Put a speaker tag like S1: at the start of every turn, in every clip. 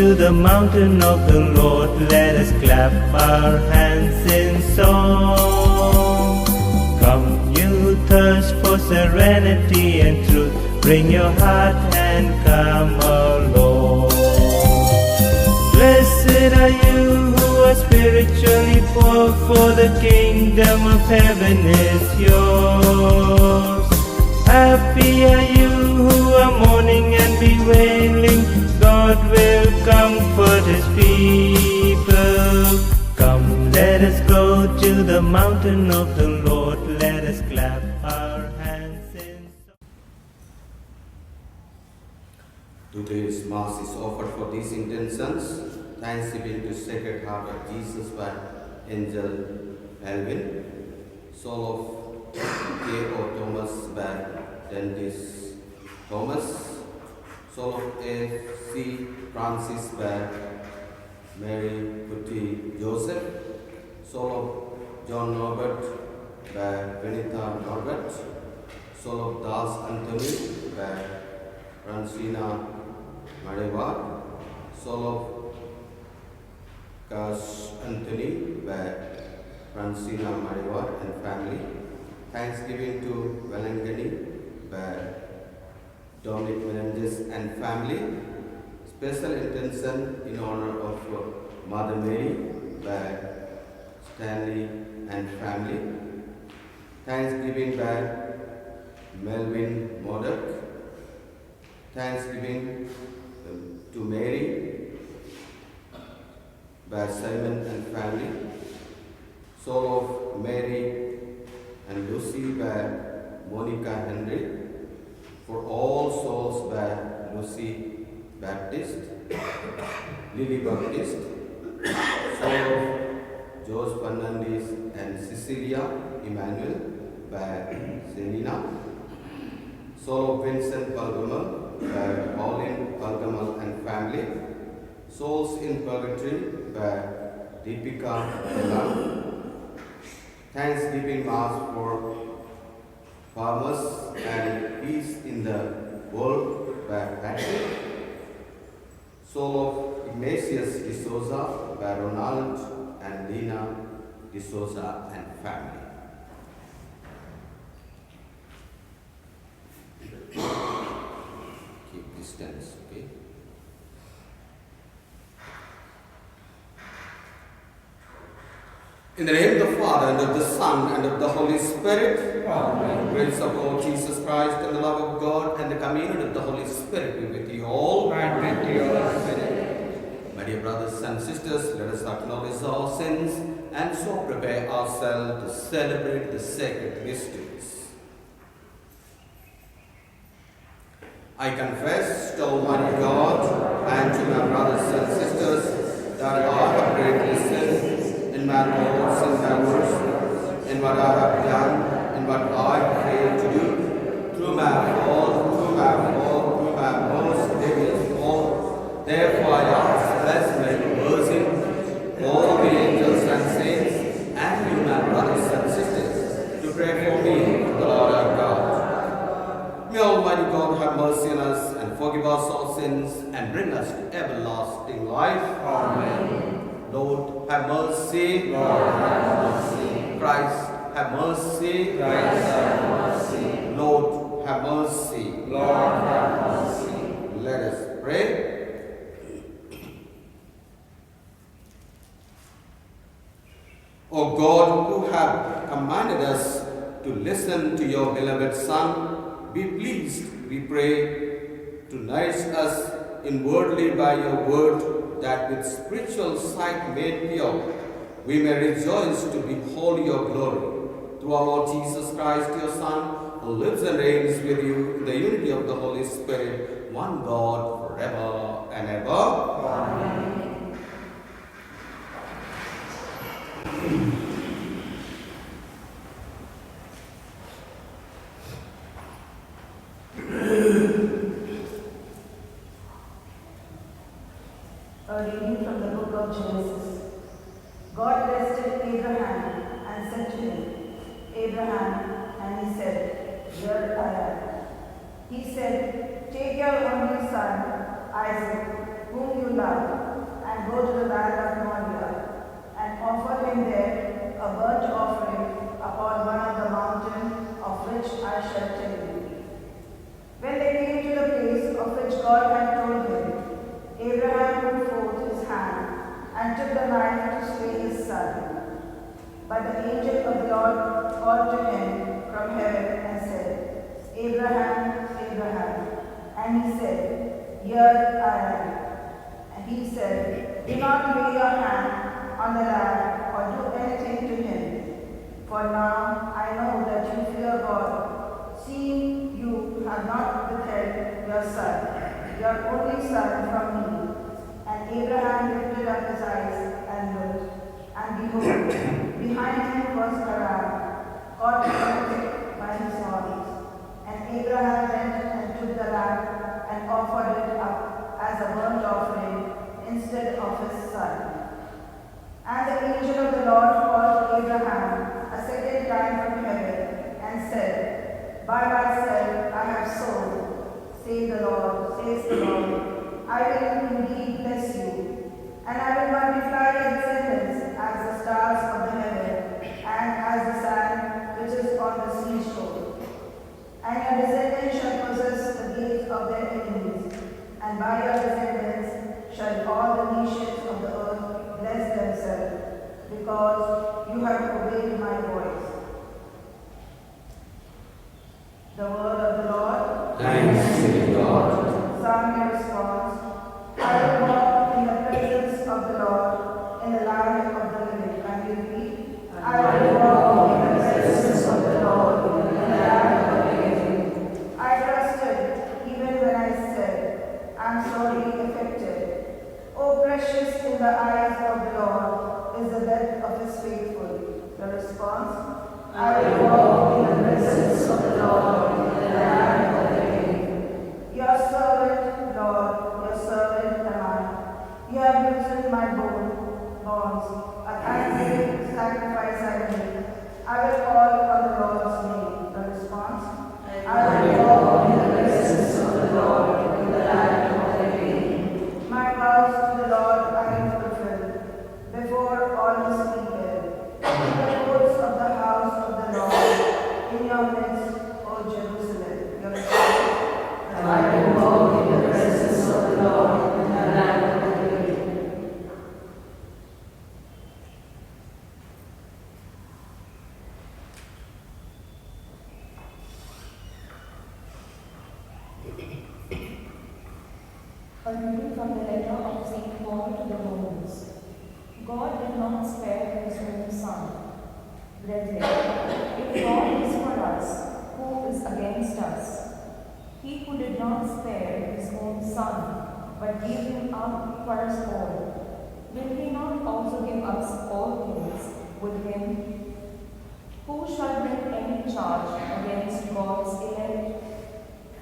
S1: to the mountain of the Lord. Let us clap our hands in song. Come, you thirst for serenity and truth, bring your heart and come along. Blessed are you who are spiritually poor, for the kingdom of heaven is yours. Happy are you who are mourning and bewailing, God will comfort His people. Come, let us go to the mountain of the Lord, let us clap our hands in song.
S2: Today's Mass is offered for these intentions. Thanksgiving to Sacred Heart of Jesus by Angel Alvin. Soul of K.O. Thomas by Dennis Thomas. Soul of A.C. Francis by Mary Kuti Joseph. Soul of John Norbert by Benita Norbert. Soul of Das Anthony by Francina Mareva. Soul of Cash Anthony by Francina Mareva and family. Thanksgiving to Valangani by Dominic Menendez and family. Special intention in honor of Mother Mary by Stanley and family. Thanksgiving by Melvin Modoc. Thanksgiving to Mary by Simon and family. Soul of Mary and Lucy by Monica Henry. For all souls by Lucy Baptist, Lily Baptist. Soul of George Fernandez and Cecilia Emmanuel by Selina. Soul of Vincent Palgamal by Pauline Palgamal and family. Souls in Purgatory by Deepika Delan. Thanksgiving Mass for farmers and peace in the world by Patrick. Soul of Ignatius de Souza by Ronald and Lina de Souza and family. Keep distance, okay? In the name of the Father, and of the Son, and of the Holy Spirit. Amen. Grace of Lord Jesus Christ, and the love of God, and the communion of the Holy Spirit be with you all.
S3: And with your spirit.
S2: My dear brothers and sisters, let us acknowledge our sins, and so prepare ourselves to celebrate the sacred mysteries. I confess to Almighty God and to my brothers and sisters that I have greatly sinned in my thoughts and my words, in what I have done, in what I failed to do, through my most grievous fault. Therefore I ask blessed mercy, all the angels and saints, and you, my brothers and sisters, to pray for me, the Lord our God. May Almighty God have mercy on us and forgive us our sins and bring us to everlasting life.
S3: Amen.
S2: Lord, have mercy.
S3: Lord, have mercy.
S2: Christ, have mercy.
S3: Christ, have mercy.
S2: Lord, have mercy.
S3: Lord, have mercy.
S2: Let us pray. O God, who have commanded us to listen to your beloved Son, be pleased, we pray, to nourish us inwardly by your word, that with spiritual sight made pure, we may rejoice to behold your glory. Through our Lord Jesus Christ, your Son, who lives and reigns with you in the unity of the Holy Spirit, one God, forever and ever.
S3: Amen.
S4: A reading from the book of Genesis. God blessed Abraham and said to him, Abraham, and he said, Here I am. He said, Take your only son, Isaac, whom you love, and go to the land of Moriah, and offer him there a burnt offering upon one of the mountains of which I shall tell you. When they came to the place of which God had told him, Abraham put forth his hand and took the knife to slay his son. But the angel of the Lord called to him from heaven and said, Abraham, Abraham. And he said, Here I am. And he said, Do not lay your hand on the lad or do anything to him. For now I know that you fear God, seeing you have not withheld your son, your only son, from me. And Abraham lifted up his eyes and looked, and behold, behind him was Haran, caught by his horns. And Abraham went and took the lamb and offered it up as a burnt offering instead of his son. And the angel of the Lord called Abraham a second time from heaven and said, By myself I have sworn, says the Lord, I will indeed bless you, and I will multiply your descendants as the stars of the heaven, and as the sand which is on the seashore. And your descendants shall possess the gates of their enemies, and by your descendants shall all the nations of the earth bless themselves, because you have obeyed my voice. The word of the Lord.
S3: Thanks be to God.
S4: Psalm response. I will walk in the presence of the Lord in the land of the living. Can you repeat? I will walk in the presence of the Lord in the land of the living. I trusted even when I said, I'm sorely affected. Oh, precious in the eyes of the Lord is the death of his faithful. The response. I will walk in the presence of the Lord in the land of the living. Your servant, Lord, your servant am I. You have loosened my bonds. A thanksgiving sacrifice I make. I will call on the Lord's name. The response. I will walk in the presence of the Lord in the land of the living. My vows to the Lord I will fulfill before all his people. In the courts of the house of the Lord, in your midst, O Jerusalem. Your response.
S3: I will walk in the presence of the Lord in the land of the living.
S5: A reading from the letter of St. Paul to the Romans. God did not spare his own son. Brethren, if God is for us, who is against us? He who did not spare his own son, but gave him up for us all, will he not also give us all things with him? Who shall bring any charge against God's elect?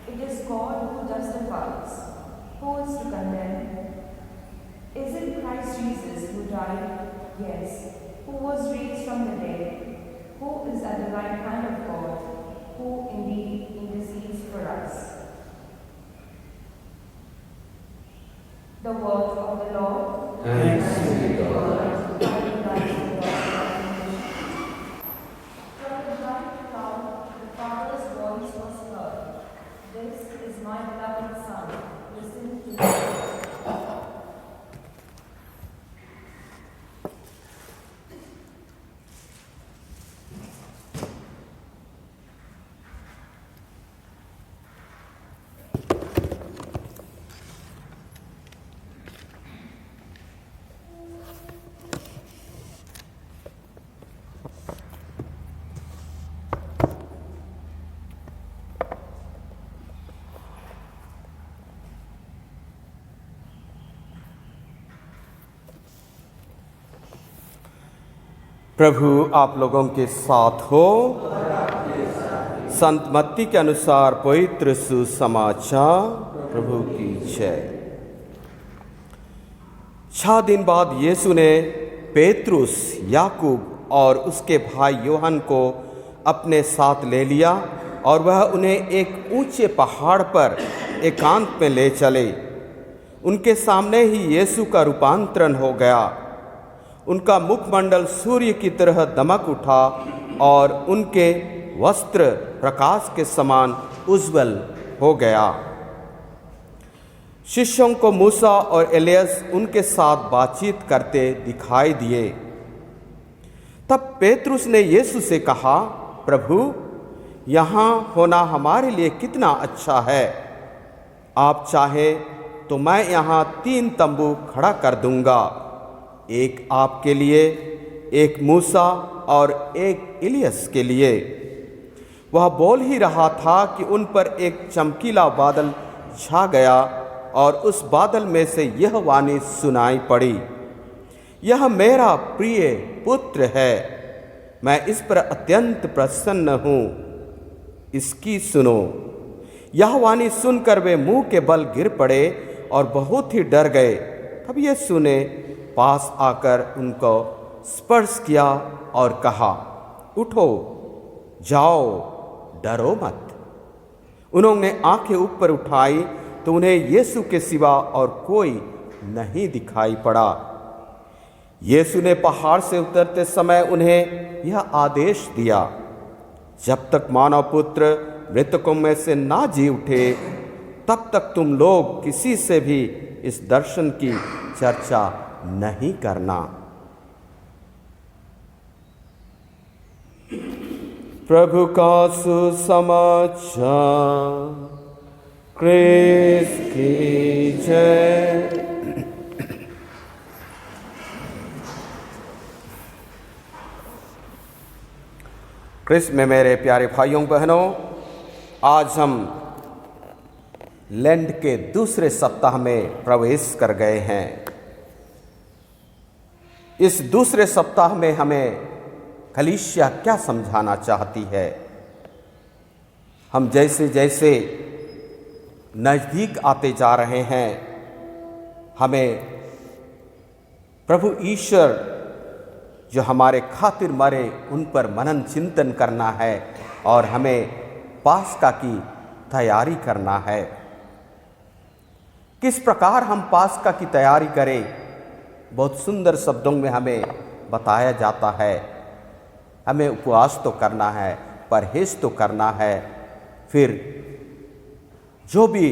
S5: It is God who justifies. Who is to condemn? Is it Christ Jesus who died? Yes. Who was raised from the dead? Who is at the right hand of God? Who indeed intercedes for us? The word of the Lord.
S3: Thanks be to God.
S5: From the bright cloud, the Father's voice was heard. This is my beloved Son. Listen to him.
S2: प्रभु आप लोगों के साथ हो। संत मत्ती के अनुसार पवित्र सुसमाचार। प्रभु की जय। 6 दिन बाद यीशु ने पेतरुस, याकूब और उसके भाई योहन को अपने साथ ले लिया और वह उन्हें एक ऊंचे पहाड़ पर एकांत में ले चले। उनके सामने ही यीशु का रूपांतरण हो गया। उनका मुखमंडल सूर्य की तरह दमक उठा और उनके वस्त्र प्रकाश के समान उज्जवल हो गया। शिष्यों को मूसा और एलियस उनके साथ बातचीत करते दिखाई दिए। तब पेतरुस ने यीशु से कहा, प्रभु, यहाँ होना हमारे लिए कितना अच्छा है। आप चाहे तो मैं यहाँ 3 तंबू खड़ा कर दूंगा, एक आपके लिए, एक मूसा और एक इलियस के लिए। वह बोल ही रहा था कि उन पर एक चमकीला बादल छा गया और उस बादल में से यह वाणी सुनाई पड़ी, यह मेरा प्रिय पुत्र है, मैं इस पर अत्यंत प्रसन्न हूँ, इसकी सुनो। यह वाणी सुनकर वे मुंह के बल गिर पड़े और बहुत ही डर गए। तब यीशु ने पास आकर उनको स्पर्श किया और कहा, उठो, जाओ, डरो मत। उन्होंने आंखें ऊपर उठाई तो उन्हें यीशु के सिवा और कोई नहीं दिखाई पड़ा। यीशु ने पहाड़ से उतरते समय उन्हें यह आदेश दिया, जब तक मानव पुत्र मृतकों में से ना जी उठे, तब तक तुम लोग किसी से भी इस दर्शन की चर्चा नहीं करना। प्रभु का सुसमाचार। क्रिस्त की जय। क्रिस्त में मेरे प्यारे भाइयों बहनों, आज हम लेंट के दूसरे सप्ताह में प्रवेश कर गए हैं। इस दूसरे सप्ताह में हमें कलीसिया क्या समझाना चाहती है। हम जैसे जैसे नज़दीक आते जा रहे हैं, हमें प्रभु ईश्वर जो हमारे खातिर मरे उन पर मनन चिंतन करना है और हमें पास्का की तैयारी करना है। किस प्रकार हम पास्का की तैयारी करें, बहुत सुंदर शब्दों में हमें बताया जाता है। हमें उपवास तो करना है, परहेज तो करना है, फिर जो भी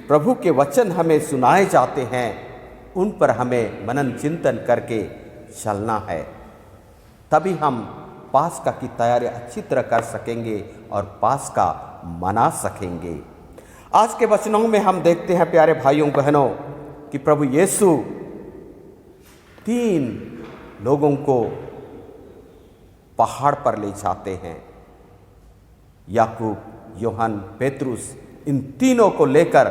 S2: प्रभु के वचन हमें सुनाए जाते हैं उन पर हमें मनन चिंतन करके चलना है। तभी हम पास्का की तैयारी अच्छी तरह कर सकेंगे और पास्का मना सकेंगे। आज के वचनों में हम देखते हैं प्यारे भाइयों बहनों कि प्रभु यीशु 3 लोगों को पहाड़ पर ले जाते हैं। याकूब, यूहन्ना, पेतरुस, इन तीनों को लेकर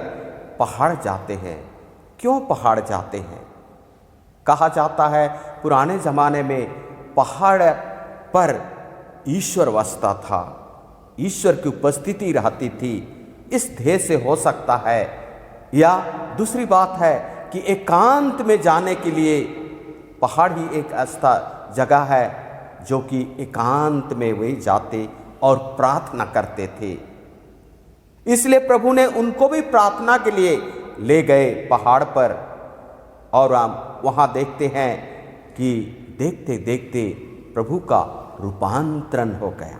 S2: पहाड़ जाते हैं। क्यों पहाड़ जाते हैं? कहा जाता है पुराने ज़माने में पहाड़ पर ईश्वर वसता था, ईश्वर की उपस्थिति रहती थी। इस ध्येय से हो सकता है, या दूसरी बात है कि एकांत में जाने के लिए पहाड़ ही एक ऐसा जगह है जो कि एकांत में वे जाते और प्रार्थना करते थे। इसलिए प्रभु ने उनको भी प्रार्थना के लिए ले गए पहाड़ पर, और हम वहाँ देखते हैं कि देखते देखते प्रभु का रूपांतरण हो गया।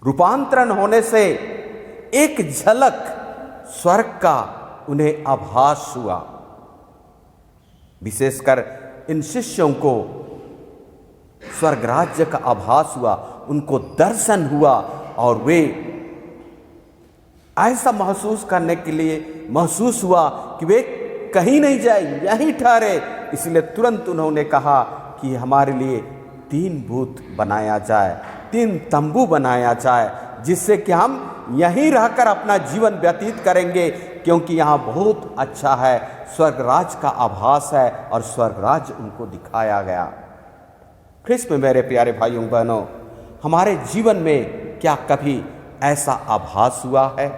S2: रूपांतरण होने से एक झलक स्वर्ग का उन्हें आभास हुआ। विशेषकर इन शिष्यों को स्वर्ग राज्य का आभास हुआ, उनको दर्शन हुआ और वे ऐसा महसूस करने के लिए महसूस हुआ कि वे कहीं नहीं जाए, यहीं ठहरे। इसलिए तुरंत उन्होंने कहा कि हमारे लिए 3 बूथ बनाया जाए, 3 तंबू बनाया जाए, जिससे कि हम यहीं रहकर अपना जीवन व्यतीत करेंगे, क्योंकि यहाँ बहुत अच्छा है। स्वर्ग राज का आभास है और स्वर्ग राज उनको दिखाया गया। ख्रिस्त में मेरे प्यारे भाइयों बहनों, हमारे जीवन में क्या कभी ऐसा आभास हुआ है?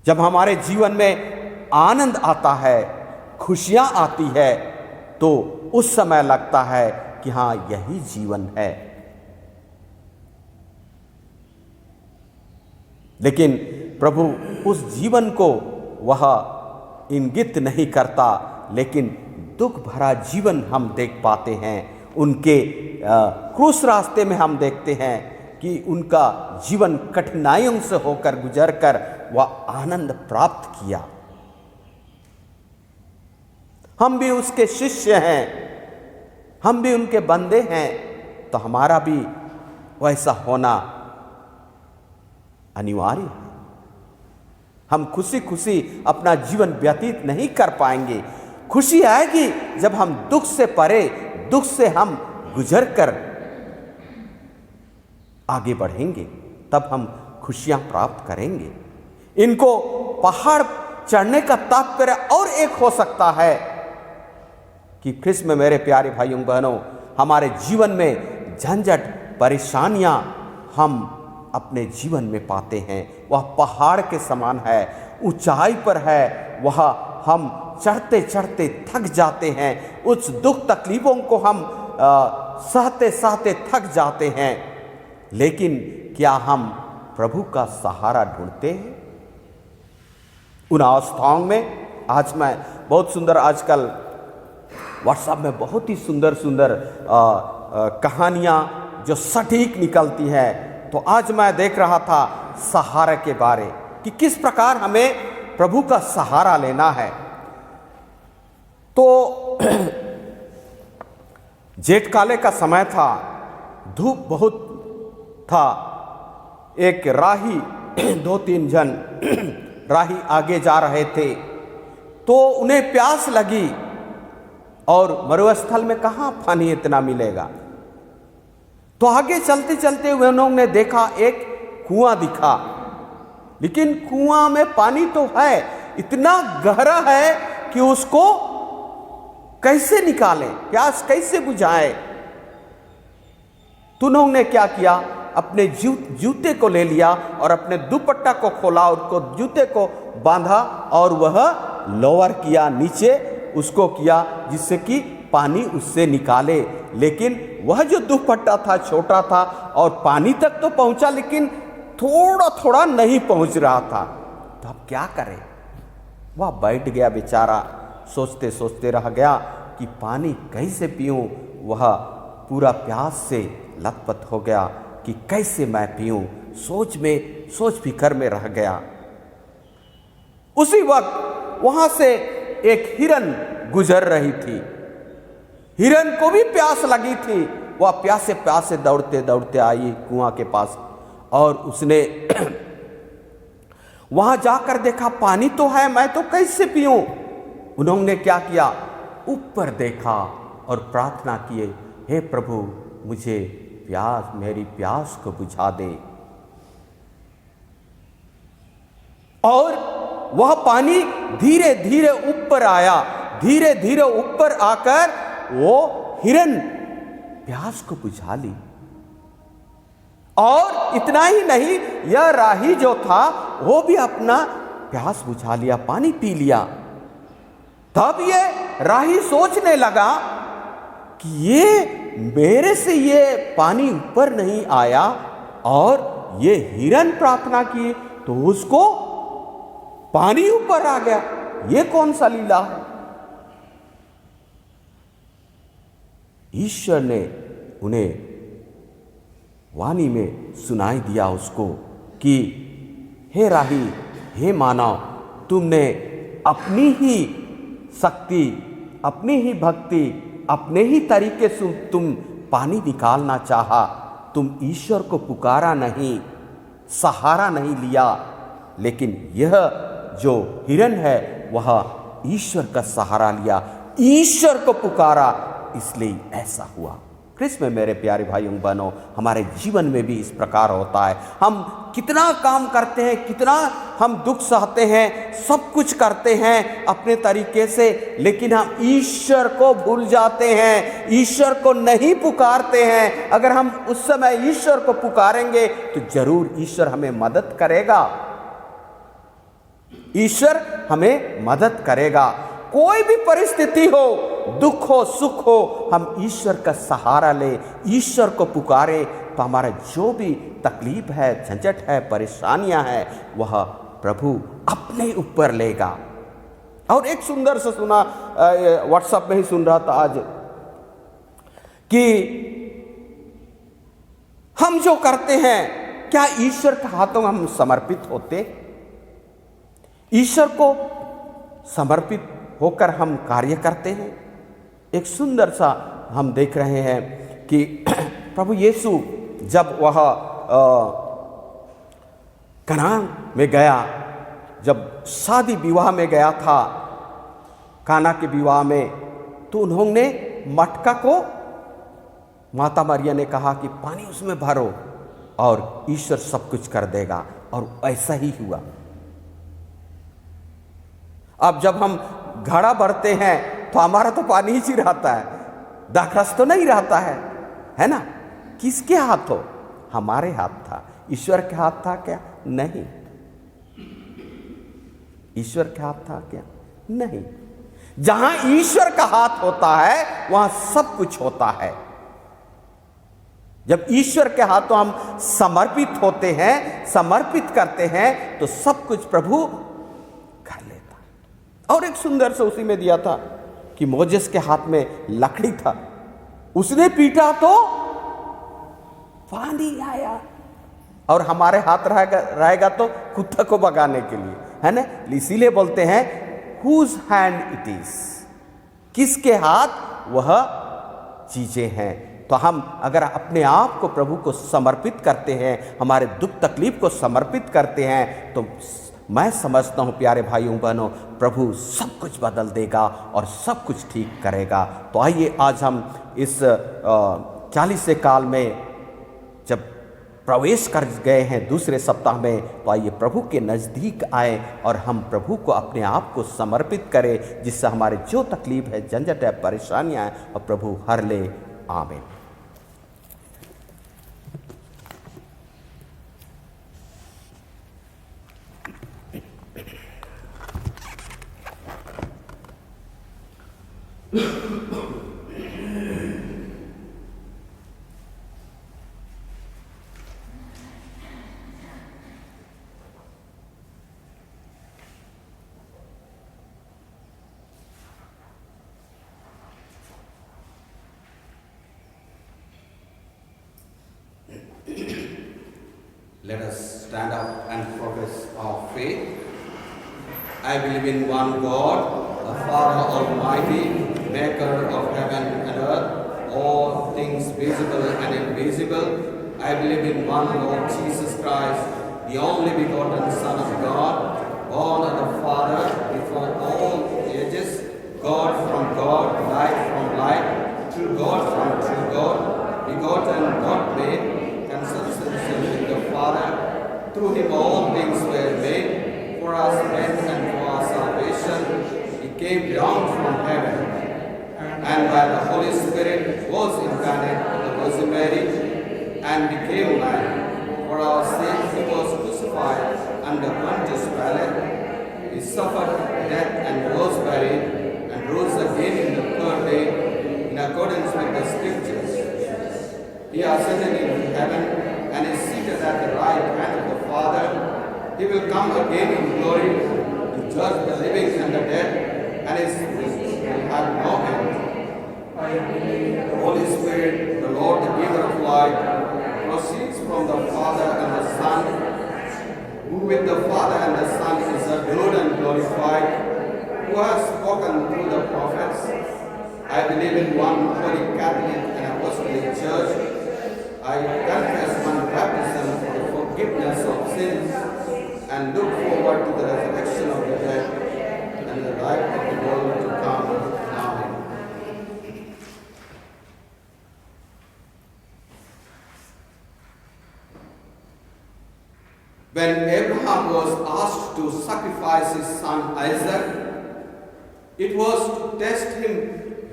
S2: जब हमारे जीवन में आनंद आता है, खुशियां आती है, तो उस समय लगता है कि हाँ, यही जीवन है।
S6: लेकिन प्रभु उस जीवन को वह इंगित नहीं करता, लेकिन दुख भरा जीवन हम देख पाते हैं। उनके क्रूस रास्ते में हम देखते हैं कि उनका जीवन कठिनाइयों से होकर गुजर कर वह आनंद प्राप्त किया। हम भी उसके शिष्य हैं, हम भी उनके बंदे हैं, तो हमारा भी वैसा होना अनिवार्य है। हम खुशी खुशी अपना जीवन व्यतीत नहीं कर पाएंगे। खुशी आएगी जब हम दुख से परे, दुख से हम गुजर कर आगे बढ़ेंगे, तब हम खुशियां प्राप्त करेंगे। इनको पहाड़ चढ़ने का तात्पर्य और एक हो सकता है कि ख्रिस्त में मेरे प्यारे भाइयों बहनों, हमारे जीवन में झंझट परेशानियां हम अपने जीवन में पाते हैं, वह पहाड़ के समान है, ऊंचाई पर है, वह हम चढ़ते चढ़ते थक जाते हैं। उस दुख तकलीफों को हम सहते सहते थक जाते हैं। लेकिन क्या हम प्रभु का सहारा ढूंढते हैं उन अवस्थाओं में? आज मैं बहुत सुंदर, आजकल व्हाट्सएप में बहुत ही सुंदर सुंदर कहानियाँ जो सटीक निकलती है, तो आज मैं देख रहा था सहारे के बारे कि किस प्रकार हमें प्रभु का सहारा लेना है। तो जेठ काले का समय था, धूप बहुत था। एक राही, 2-3 जन राही आगे जा रहे थे, तो उन्हें प्यास लगी और मरुस्थल में कहाँ पानी इतना मिलेगा। तो आगे चलते चलते उन्होंने देखा एक कुआं दिखा, लेकिन कुआं में पानी तो है, इतना गहरा है कि उसको कैसे निकालें, प्यास कैसे बुझाएं। तो उन्होंने क्या किया, अपने जूते को ले लिया और अपने दुपट्टा को खोला, उसको जूते को बांधा और वह लोअर किया, नीचे उसको किया जिससे कि पानी उससे निकाले। लेकिन वह जो दुपट्टा था छोटा था और पानी तक तो पहुंचा, लेकिन थोड़ा थोड़ा नहीं पहुंच रहा था। तो अब क्या करे? वह बैठ गया बेचारा, सोचते सोचते रह गया कि पानी कैसे पीऊं। वह पूरा प्यास से लथपथ हो गया कि कैसे मैं पीऊं, सोच फिकर में रह गया। उसी वक्त वहां से एक हिरन गुजर रही थी। हिरन को भी प्यास लगी थी, वह प्यासे प्यासे दौड़ते दौड़ते आई कुआं के पास और उसने वहां जाकर देखा पानी तो है, मैं तो कैसे पीऊं। उन्होंने क्या किया, ऊपर देखा और प्रार्थना किए, हे प्रभु मुझे प्यास, मेरी प्यास को बुझा दे। और वह पानी धीरे धीरे ऊपर आया, धीरे धीरे ऊपर आकर वो हिरन प्यास को बुझा ली। और इतना ही नहीं, यह राही जो था वो भी अपना प्यास बुझा लिया, पानी पी लिया। तब ये राही सोचने लगा कि ये मेरे से ये पानी ऊपर नहीं आया और ये हिरन प्रार्थना की तो उसको पानी ऊपर आ गया, ये कौन सा लीला है? ईश्वर ने उन्हें वाणी में सुनाई दिया उसको कि हे राही, हे मानव, तुमने अपनी ही शक्ति, अपनी ही भक्ति, अपने ही तरीके से तुम पानी निकालना चाहा, तुम ईश्वर को पुकारा नहीं, सहारा नहीं लिया। लेकिन यह जो हिरन है वह ईश्वर का सहारा लिया, ईश्वर को पुकारा, इसलिए ऐसा हुआ। ख्रिस्त में मेरे प्यारे भाइयों बहनों, हमारे जीवन में भी इस प्रकार होता है। हम कितना काम करते हैं, कितना हम दुख सहते हैं, सब कुछ करते हैं अपने तरीके से, लेकिन हम ईश्वर को भूल जाते हैं, ईश्वर को नहीं पुकारते हैं। अगर हम उस समय ईश्वर को पुकारेंगे तो जरूर ईश्वर हमें मदद करेगा, ईश्वर हमें मदद करेगा। कोई भी परिस्थिति हो, दुख हो सुख हो हम ईश्वर का सहारा ले, ईश्वर को पुकारे, तो हमारा जो भी तकलीफ है, झंझट है, परेशानियां है, वह प्रभु अपने ऊपर लेगा। और एक सुंदर सा सुना, व्हाट्सएप में ही सुन रहा था आज, कि हम जो करते हैं क्या ईश्वर के हाथों में हम समर्पित होते? ईश्वर को समर्पित होकर हम कार्य करते हैं। एक सुंदर सा हम देख रहे हैं कि प्रभु यीशु जब वह कनान में गया, जब शादी विवाह में गया था, काना के विवाह में, तो उन्होंने मटका को, माता मरिया ने कहा कि पानी उसमें भरो और ईश्वर सब कुछ कर देगा, और ऐसा ही हुआ। अब जब हम घड़ा भरते हैं तो हमारा तो पानी ही रहता है, दाखरस तो नहीं रहता है ना? किसके हाथ हो? हमारे हाथ था। ईश्वर के हाथ था क्या? नहीं। ईश्वर के हाथ था क्या? नहीं। जहां ईश्वर का हाथ होता है वहां सब कुछ होता है। जब ईश्वर के हाथों हम समर्पित होते हैं, समर्पित करते हैं, तो सब कुछ प्रभु कर लेता। और एक सुंदर से उसी में दिया था कि मोजेस के हाथ में लकड़ी था, उसने पीटा तो पानी आया, और हमारे हाथ रहेगा तो कुत्ता को भगाने के लिए, है ना? इसीलिए बोलते हैं हुज हैंड इट इज, किसके हाथ वह चीजें हैं। तो हम अगर अपने आप को प्रभु को समर्पित करते हैं, हमारे दुख तकलीफ को समर्पित करते हैं, तो मैं समझता हूं प्यारे भाइयों बहनों, प्रभु सब कुछ बदल देगा और सब कुछ ठीक करेगा। तो आइए आज हम इस 40 काल में जब प्रवेश कर गए हैं दूसरे सप्ताह में, तो आइए प्रभु के नज़दीक आए और हम प्रभु को अपने आप को समर्पित करें, जिससे हमारे जो तकलीफ है, झंझट है, परेशानियां हैं, और प्रभु हर ले। आमीन।
S2: Let us stand up and profess our faith. I believe in one God, the Father Almighty, maker of heaven and earth, all things visible and invisible. I believe in one Lord Jesus Christ, the only begotten Son of God, born of the Father before all ages, God from God, light from light, true God from true God, begotten, not made, consubstantial with the Father. Through him all things were made. For us men and for our salvation, he came down from heaven. And by the Holy Spirit was incarnate of the Virgin Mary and became man. For our sins he was crucified under Pontius Pilate. He suffered death and was buried and rose again in the third day in accordance with the Scriptures. He ascended into heaven and is seated at the right hand of the Father. He will come again in glory to judge the living and the dead, and his will have no end. The Holy Spirit, the Lord, the giver of life, proceeds from the Father and the Son, who with the Father and the Son is adored and glorified, who has spoken through the prophets. I believe in one holy Catholic and Apostolic Church. I confess one baptism for the forgiveness of sins and look forward to the resurrection of the dead and the life of the world to come. Amen. When Abraham was asked to sacrifice his son Isaac, it was to test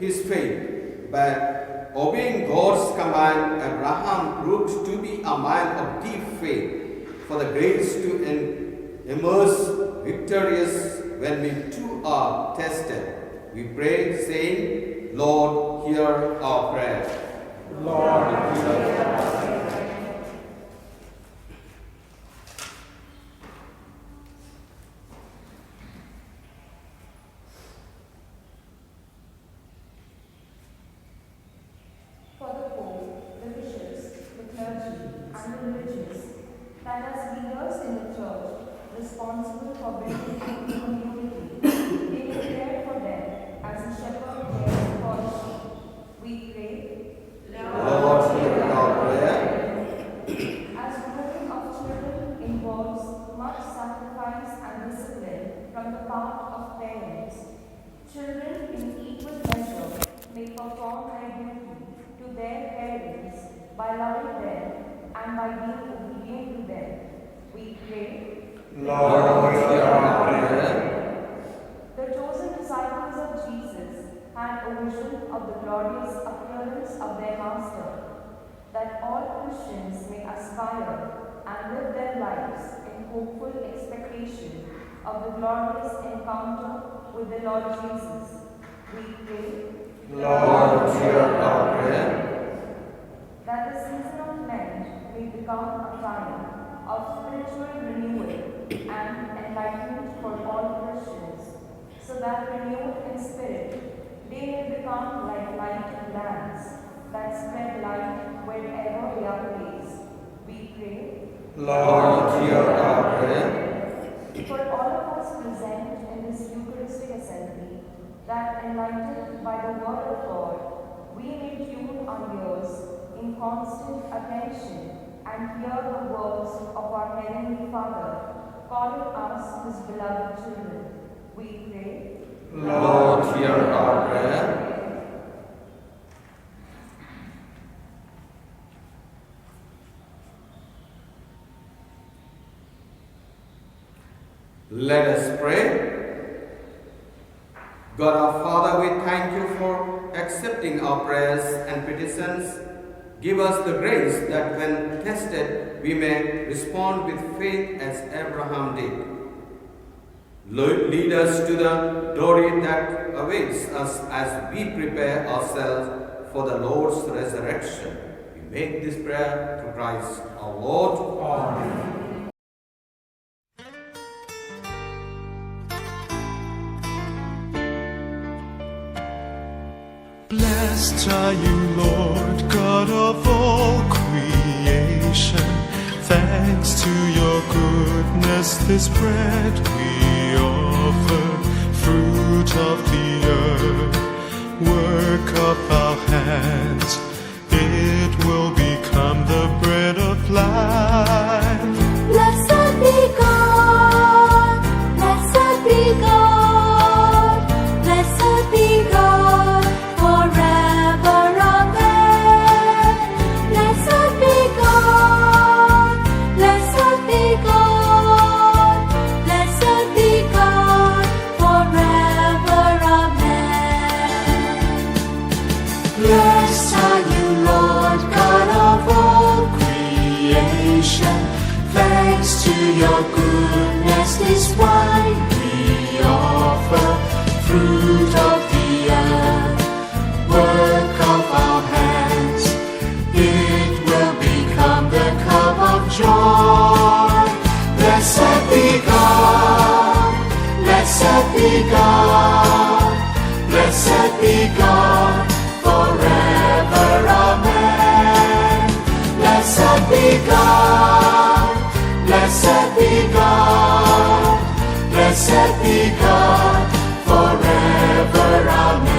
S2: his faith, but obeying God's command, Abraham proved to be a man of deep faith, for the grace to emerge victorious when we too are tested. We pray, saying, Lord, hear our prayer.
S1: Lord, hear our prayer.
S5: For the Pope, the bishops, the clergy, and the religious, that as leaders in the Church, responsible for building the community, they may care for them as a shepherd cares for the sheep. We pray,
S2: Lord, hear our prayer.
S5: as rearing of children involves much sacrifice and discipline from the part of parents, children in equal measure may perform their duty to their parents by loving them and by being obedient to them. We pray,
S2: Lord, hear our prayer.
S5: the chosen disciples of Jesus had a vision of the glorious appearance of their Master, that all Christians may aspire and live their lives in hopeful expectation of the glorious encounter with the Lord Jesus. We pray,
S2: Lord, hear our prayer.
S5: that the season of Lent may become a time of spiritual renewal and enlightenment for all Christians, so that renewed in spirit, they may become like lighted lamps that spread light wherever they are placed. We pray,
S2: Lord, hear our prayer.
S5: for all of us present in this Eucharistic assembly, that enlightened by the Word of God, we may tune our ears in constant attention and hear the words of our Heavenly Father, calling us His beloved children. We pray,
S2: Lord, hear our prayer. Let us pray. God our Father, we thank you for accepting our prayers and petitions. Give us the grace that when tested, we may respond with faith as Abraham did. Lead us to the glory that awaits us as we prepare ourselves for the Lord's resurrection. We make this prayer through Christ our Lord.
S1: Amen.
S7: Blessed are you, Lord, God of all creation. Thanks to your goodness, this bread we offer, fruit of the earth, work of our hands. It will become the bread of life.
S3: Blessed be God, blessed be God, blessed be God, forever, amen. Blessed be God, blessed be God, blessed be God, forever, amen. Blessed are you, Lord, God of all creation. Thanks to your goodness, this wine we offer, fruit of the earth, work of our hands. It will become the cup of joy. Blessed be God, blessed be God, blessed be God, forever, amen. Blessed be God, blessed be God, blessed be God, forever, amen.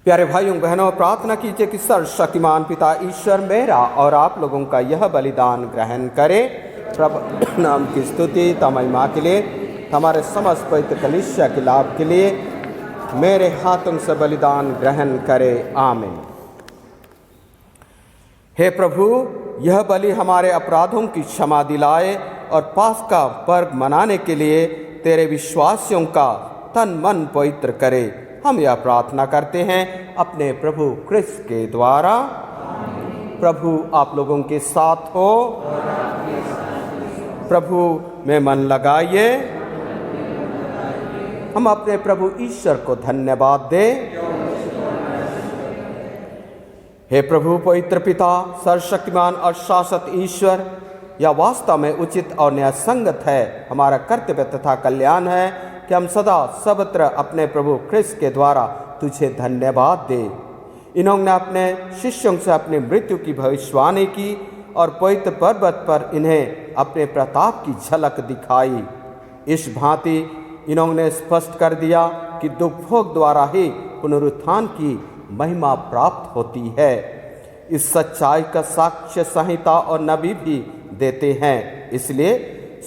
S6: प्यारे भाइयों बहनों, प्रार्थना कीजिए कि सर्वशक्तिमान पिता ईश्वर मेरा और आप लोगों का यह बलिदान ग्रहण करे। प्रभु नाम की स्तुति महिमा के लिए, हमारे समस्त पवित्र कलीसिया के लाभ के लिए मेरे हाथों से बलिदान ग्रहण करे। आमीन। हे प्रभु, यह बलि हमारे अपराधों की क्षमा दिलाए और पास्का पर्व मनाने के लिए तेरे विश्वासियों का तन मन पवित्र करे। हम यह प्रार्थना करते हैं अपने प्रभु क्रिस्त के द्वारा। प्रभु आप लोगों के साथ हो। प्रभु में मन लगाइए। हम अपने प्रभु ईश्वर को धन्यवाद दें। हे प्रभु पवित्र पिता, सर्वशक्तिमान और शाश्वत ईश्वर, यह वास्तव में उचित और न्यायसंगत है, हमारा कर्तव्य तथा कल्याण है कि हम सदा सर्वत्र अपने प्रभु ख्रिस्त के द्वारा तुझे धन्यवाद दें। इन्होंने अपने शिष्यों से अपनी मृत्यु की भविष्यवाणी की और पवित्र पर्वत पर इन्हें अपने प्रताप की झलक दिखाई। इस भांति इन्होंने स्पष्ट कर दिया कि दुख भोग द्वारा ही पुनरुत्थान की महिमा प्राप्त होती है। इस सच्चाई का साक्ष्य संहिता और नबी भी देते हैं। इसलिए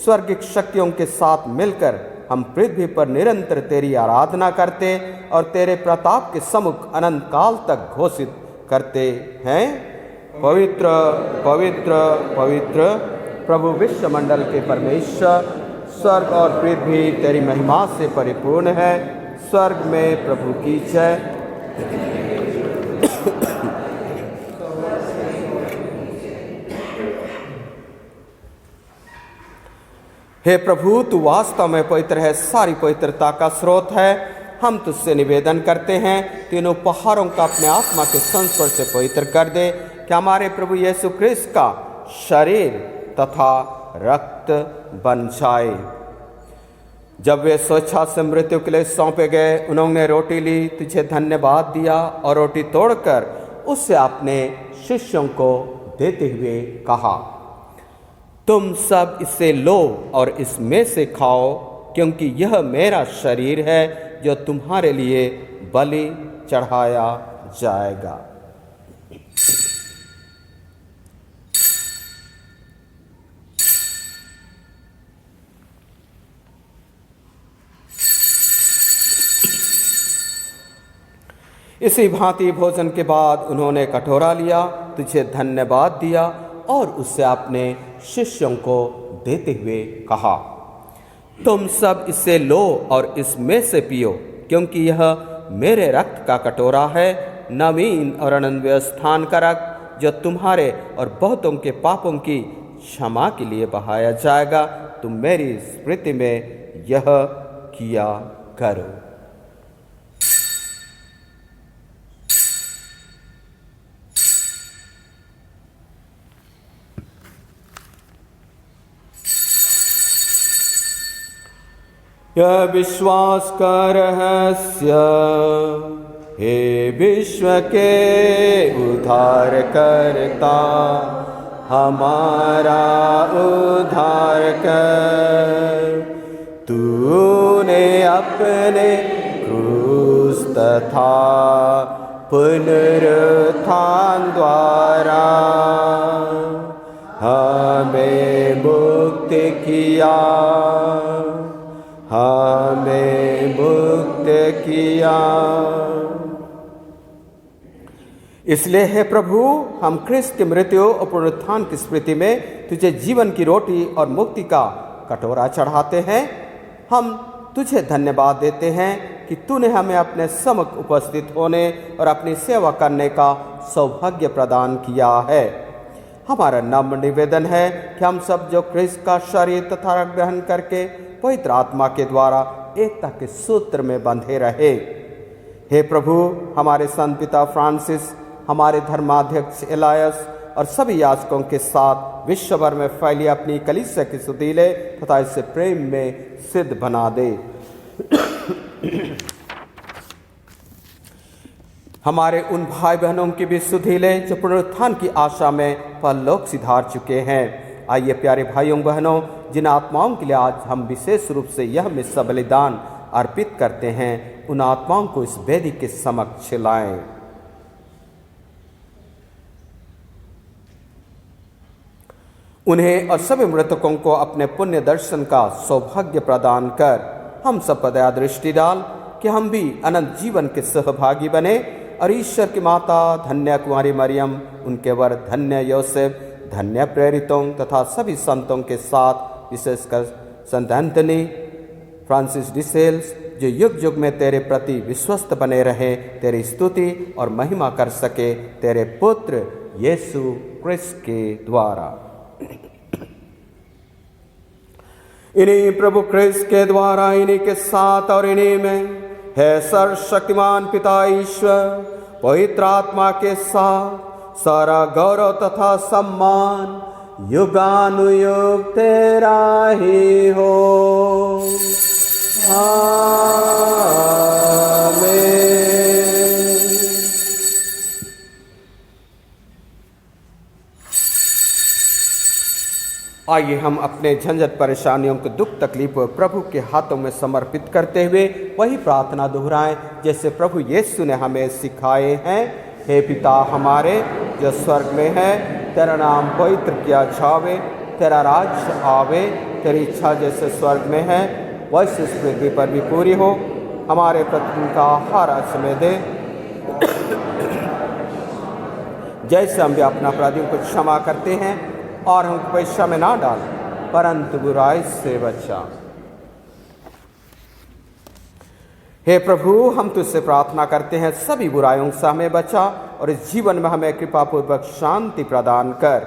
S6: स्वर्गिक शक्तियों के साथ मिलकर हम पृथ्वी पर निरंतर तेरी आराधना करते और तेरे प्रताप के सम्मुख अनंत काल तक घोषित करते हैं, पवित्र पवित्र पवित्र प्रभु विश्वमंडल के परमेश्वर, स्वर्ग और पृथ्वी तेरी महिमा से परिपूर्ण है। स्वर्ग में प्रभु की जय। हे प्रभु, तू वास्तव में पवित्र है, सारी पवित्रता का स्रोत है। हम तुझसे निवेदन करते हैं, तीनों पहाड़ों का अपने आत्मा के संस्पर्श से पवित्र कर दे कि हमारे प्रभु यीशु ख्रिस्त का शरीर तथा रक्त बन जाए। जब वे स्वेच्छा से मृत्यु के लिए सौंपे गए, उन्होंने रोटी ली, तुझे धन्यवाद दिया और रोटी तोड़कर उससे अपने शिष्यों को देते हुए कहा, तुम सब इससे लो और इसमें से खाओ, क्योंकि यह मेरा शरीर है जो तुम्हारे लिए बलि चढ़ाया जाएगा। इसी भांति भोजन के बाद उन्होंने कटोरा लिया, तुझे धन्यवाद दिया और उससे अपने शिष्यों को देते हुए कहा, तुम सब इससे लो और इसमें से पियो, क्योंकि यह मेरे रक्त का कटोरा है, नवीन और अनंत स्थान का रक्त, जो तुम्हारे और बहुतों के पापों की क्षमा के लिए बहाया जाएगा। तुम मेरी स्मृति में यह किया करो। यह विश्वास का रहस्य, हे विश्व के उद्धार करता, हमारा उद्धार कर। तूने अपने क्रूस तथा पुनरुत्थान द्वारा हमें मुक्त किया, हमें मुक्त किया। इसलिए हे प्रभु, हम ख्रिस्त की मृत्यु और पुनरुत्थान की स्मृति में तुझे जीवन की रोटी और मुक्ति का कटोरा चढ़ाते हैं। हम तुझे धन्यवाद देते हैं कि तूने हमें अपने सम्मुख उपस्थित होने और अपनी सेवा करने का सौभाग्य प्रदान किया है। हमारा नम्र निवेदन है कि हम सब जो ख्रिस्त का शरीर तथा रक्त ग्रहण करके पवित्र आत्मा के द्वारा एकता के सूत्र में बंधे रहे। हे प्रभु, हमारे संत पिता फ्रांसिस, हमारे धर्माध्यक्ष एलायस और सभी याजकों के साथ विश्व भर में फैली अपनी कलीसिया की सुधीले तथा इसे प्रेम में सिद्ध बना दे। हमारे उन भाई बहनों की भी सुधीले जो पुनरुत्थान की आशा में परलोक सिधार चुके हैं। आइए प्यारे भाइयों बहनों, जिन आत्माओं के लिए आज हम विशेष रूप से यह मिस्सा बलिदान अर्पित करते हैं, उन आत्माओं को इस वेदी के समक्ष लाएं। उन्हें और सभी मृतकों को अपने पुण्य दर्शन का सौभाग्य प्रदान कर हम सब पर दया दृष्टि डाल कि हम भी अनंत जीवन के सहभागी बने और ईश्वर की माता धन्य कुमारी मरियम, उनके वर धन्य योसेफ, धन्य प्रेरितों तथा सभी संतों के साथ, विशेषकर संत एंथनी, फ्रांसिस डिसेल्स, जो युग युग में तेरे प्रति विश्वस्त बने रहे, तेरी स्तुति और महिमा कर सके, तेरे पुत्र यीशु क्रिस्त के द्वारा। इन्हीं प्रभु क्रिस्त के द्वारा, इन्हीं के साथ और इन्हीं में है सर्वशक्तिमान पिता ईश्वर पवित्र आत्मा के साथ सारा गौरव तथा सम्मान युगानुयुग तेरा ही हो। आमीन। आइए हम अपने झंझट परेशानियों को, दुख तकलीफ और प्रभु के हाथों में समर्पित करते हुए वही प्रार्थना दोहराएं जैसे प्रभु यीशु ने हमें सिखाए हैं। हे पिता हमारे जो स्वर्ग में है, तेरा नाम पवित्र किया जावे, तेरा राज्य आवे, तेरी इच्छा जैसे स्वर्ग में है वैसे इस पृथ्वी पर भी पूरी हो। हमारे प्रतिदिन का आहार आज हमें दे, जैसे हम भी अपना अपराधियों को क्षमा करते हैं, और हमको परीक्षा में ना डाल परंतु बुराई से बचा। हे प्रभु, हम तुझसे प्रार्थना करते हैं सभी बुराइयों से हमें बचा और इस जीवन में हमें कृपापूर्वक शांति प्रदान कर।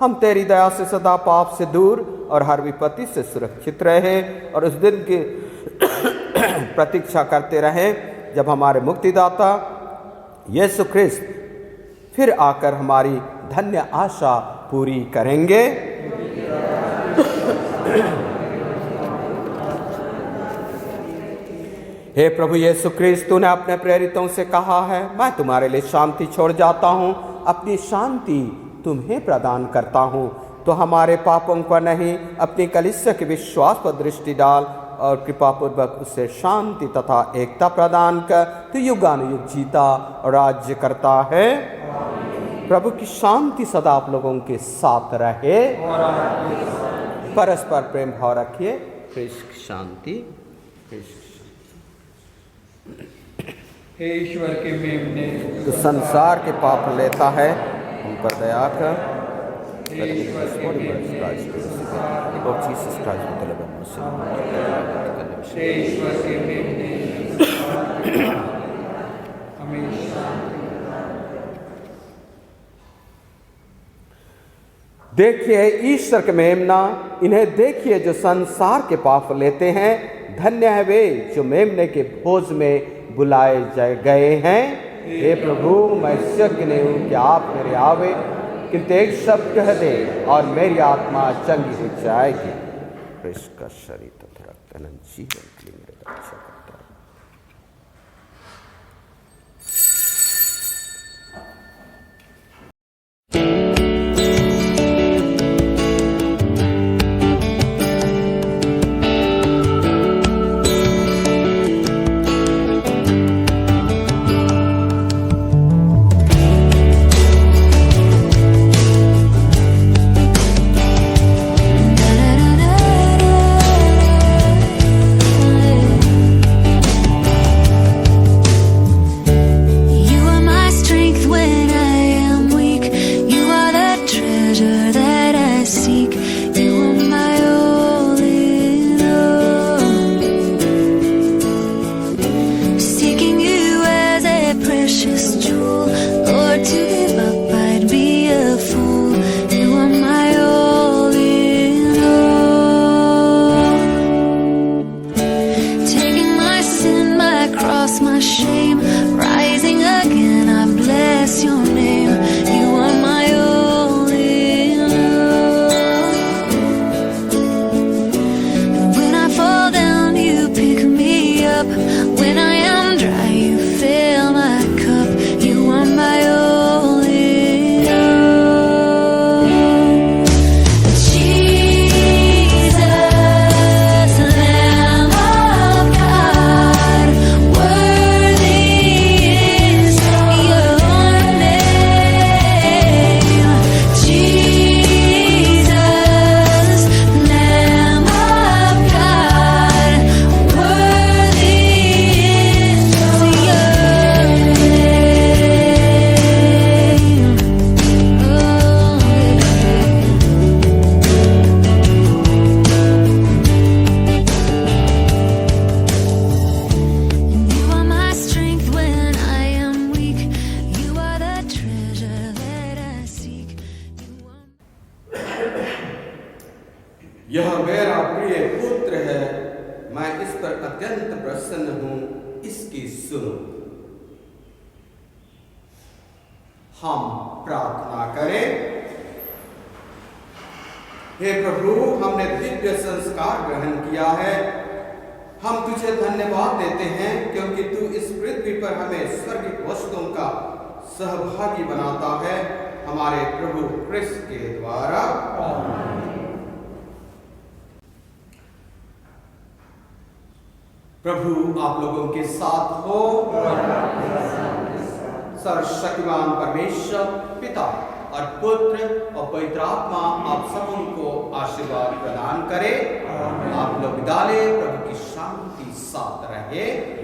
S6: हम तेरी दया से सदा पाप से दूर और हर विपत्ति से सुरक्षित रहे और उस दिन की प्रतीक्षा करते रहे जब हमारे मुक्तिदाता यीशु ख्रिस्त फिर आकर हमारी धन्य आशा पूरी करेंगे। हे प्रभु यीशु ख्रिस्त, तूने अपने प्रेरितों से कहा है, मैं तुम्हारे लिए शांति छोड़ जाता हूँ, अपनी शांति तुम्हें प्रदान करता हूँ। तो हमारे पापों पर नहीं, अपनी कलीसिया के विश्वास पर दृष्टि डाल और कृपापूर्वक उसे शांति तथा एकता प्रदान कर। तू युगानुयुग जीता और राज्य करता है। प्रभु की शांति सदा आप लोगों के साथ रहे। परस्पर प्रेम भाव रखिए। कृष्ण की शांति।
S8: हे ईश्वर के मेमने,
S6: तो संसार के पाप लेता है, हम पर दया कर।
S8: हे ईश्वर के मेमने, हमेशा
S6: देखिए ईश्वर के मेमना, इन्हें देखिए जो संसार के पाप लेते हैं। धन्य है वे जो मेमने के भोज में बुलाए गए हैं। हे प्रभु, मैं यज्ञ नहीं हूँ कि आप मेरे आवे, किंतु एक शब्द कह दे और मेरी आत्मा चंगी हो जाएगी। कृष्ण का शरीर तथा रक्त अनंत जीवन के लिए मेरे रक्षा करता है।
S2: यह मेरा प्रिय पुत्र है, मैं इस पर अत्यंत प्रसन्न हूं, इसकी सुनो। हम प्रार्थना करें। हे प्रभु, हमने दिव्य संस्कार ग्रहण किया है। हम तुझे धन्यवाद देते हैं क्योंकि तू इस पृथ्वी पर हमें स्वर्गीय वस्तुओं का सहभागी बनाता है, हमारे प्रभु क्रिस्त के द्वारा। प्रभु आप लोगों के साथ हो। सर्वशक्तिमान परमेश्वर पिता और पुत्र और पवित्र आत्मा आप सबों को आशीर्वाद प्रदान करे। आप लोग विदा लें। प्रभु की शांति साथ रहे।